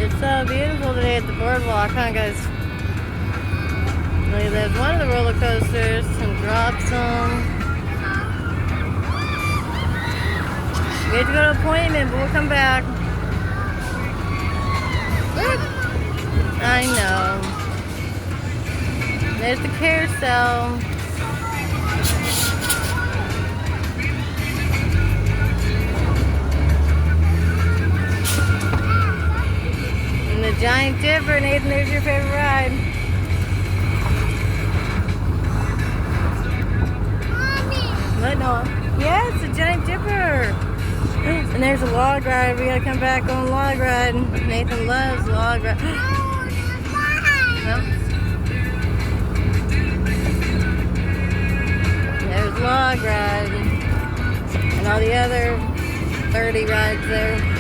It's so beautiful today at the Boardwalk, huh guys? Look, there's one of the roller coasters and drops them. We have to go to an appointment, but we'll come back. Look. I know. There's the carousel. And the Giant Dipper. Nathan, there's your favorite ride. Mommy. What, Noah? Yeah, it's a Giant Dipper. And there's a log ride. We gotta come back on log ride. Nathan loves log ride. Huh? There's log ride. And all the other 30 rides there.